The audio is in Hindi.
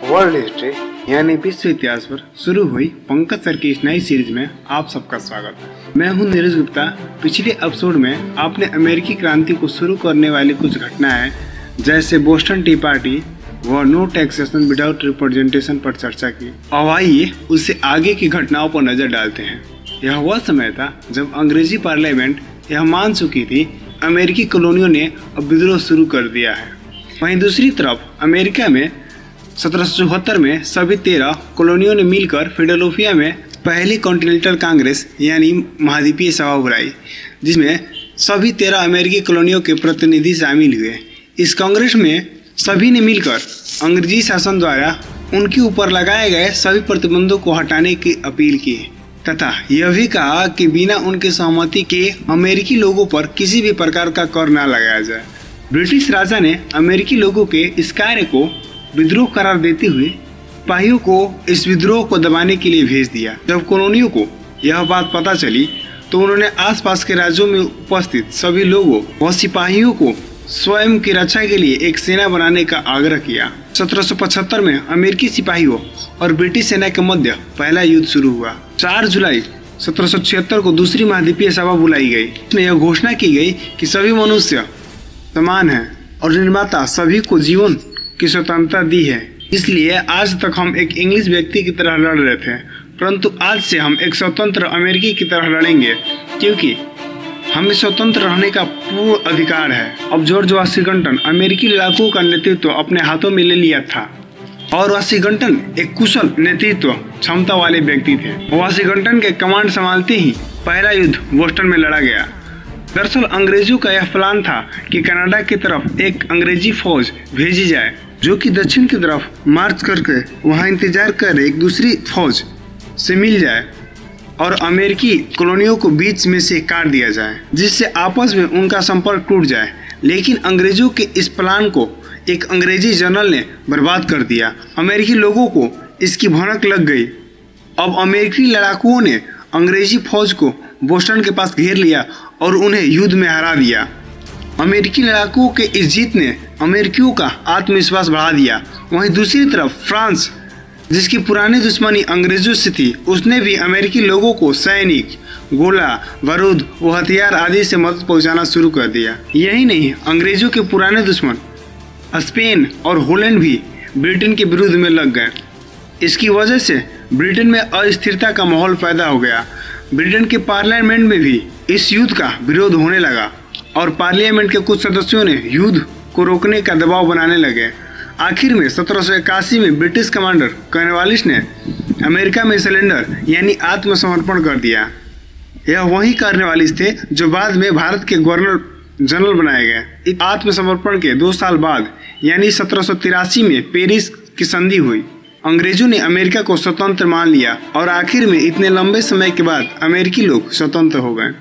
वर्ल्ड हिस्ट्री यानी विश्व इतिहास पर शुरू हुई पंकज सर की इस नई सीरीज में आप सबका स्वागत है। मैं हूं नीरज गुप्ता। पिछले एपिसोड में आपने अमेरिकी क्रांति को शुरू करने वाली कुछ घटनाएं जैसे बोस्टन टी पार्टी व नो टैक्सेशन विदाउट रिप्रेजेंटेशन पर चर्चा की। अब आइए उससे आगे की घटनाओं पर नजर डालते हैं। यह वह समय था जब अंग्रेजी पार्लियामेंट यह मान चुकी थी अमेरिकी कॉलोनियों ने अब विद्रोह शुरू कर दिया है। वहीं दूसरी तरफ अमेरिका में 1774 में सभी 13 कॉलोनियों ने मिलकर फिलाडेल्फिया में पहली कॉन्टिनेंटल कांग्रेस यानी महाद्वीपीय सभा बुलाई, जिसमें सभी 13 अमेरिकी कॉलोनियों के प्रतिनिधि शामिल हुए। इस कांग्रेस में सभी ने मिलकर अंग्रेजी शासन द्वारा उनके ऊपर लगाए गए सभी प्रतिबंधों को हटाने की अपील की तथा यह भी कहा कि बिना उनके सहमति के अमेरिकी लोगों पर किसी भी प्रकार का कर न लगाया जाए। ब्रिटिश राजा ने अमेरिकी लोगों के इस कार्य को विद्रोह करार देते हुए सिपाहियों को इस विद्रोह को दबाने के लिए भेज दिया। जब कॉलोनियों को यह बात पता चली तो उन्होंने आसपास के राज्यों में उपस्थित सभी लोगों व सिपाहियों को स्वयं की रक्षा के लिए एक सेना बनाने का आग्रह किया। 1775 में अमेरिकी सिपाहियों और ब्रिटिश सेना के मध्य पहला युद्ध शुरू हुआ। 4 जुलाई 1776 को दूसरी महाद्वीपीय सभा बुलाई गई। इसमें यह घोषणा की गई कि सभी मनुष्य समान हैं और निर्माता सभी को जीवन की स्वतंत्रता दी है। इसलिए आज तक हम एक इंग्लिश व्यक्ति की तरह लड़ रहे थे, परंतु आज से हम एक स्वतंत्र अमेरिकी की तरह लड़ेंगे, क्योंकि हमें स्वतंत्र रहने का पूर्ण अधिकार है। अब जॉर्ज वाशिंगटन अमेरिकी लड़ाकों का नेतृत्व अपने हाथों में ले लिया था और वाशिंगटन एक कुशल नेतृत्व क्षमता वाले व्यक्ति थे। वाशिंगटन के कमांड संभालते ही पहला युद्ध बोस्टन में लड़ा गया। दरअसल अंग्रेजों का यह प्लान था कि कनाडा की तरफ एक अंग्रेजी फौज भेजी जाए जो कि दक्षिण की तरफ मार्च करके वहां इंतजार कर एक दूसरी फौज से मिल जाए और अमेरिकी कॉलोनियों को बीच में से काट दिया जाए, जिससे आपस में उनका संपर्क टूट जाए। लेकिन अंग्रेजों के इस प्लान को एक अंग्रेजी जनरल ने बर्बाद कर दिया। अमेरिकी लोगों को इसकी भनक लग गई। अब अमेरिकी लड़ाकुओं ने अंग्रेजी फौज को बोस्टन के पास घेर लिया और उन्हें युद्ध में हरा दिया। अमेरिकी लड़ाकुओं के इस जीत ने अमेरिकियों का आत्मविश्वास बढ़ा दिया। वहीं दूसरी तरफ फ्रांस, जिसकी पुरानी दुश्मनी अंग्रेजों से थी, उसने भी अमेरिकी लोगों को सैनिक, गोला बारूद व हथियार आदि से मदद पहुंचाना शुरू कर दिया। यही नहीं, अंग्रेजों के पुराने दुश्मन स्पेन और हॉलैंड भी ब्रिटेन के विरुद्ध में लग गए। इसकी वजह से ब्रिटेन में अस्थिरता का माहौल पैदा हो गया। ब्रिटेन के पार्लियामेंट में भी इस युद्ध का विरोध होने लगा और पार्लियामेंट के कुछ सदस्यों ने युद्ध को रोकने का दबाव बनाने लगे। आखिर में 1781 में ब्रिटिश कमांडर कॉर्नवालिस ने अमेरिका में सरेंडर यानी आत्मसमर्पण कर दिया। यह वही कॉर्नवालिस थे जो बाद में भारत के गवर्नर जनरल बनाए गए। इस आत्मसमर्पण के 2 साल बाद यानी 1783 में पेरिस की संधि हुई। अंग्रेजों ने अमेरिका को स्वतंत्र मान लिया और आखिर में इतने लंबे समय के बाद अमेरिकी लोग स्वतंत्र हो गए।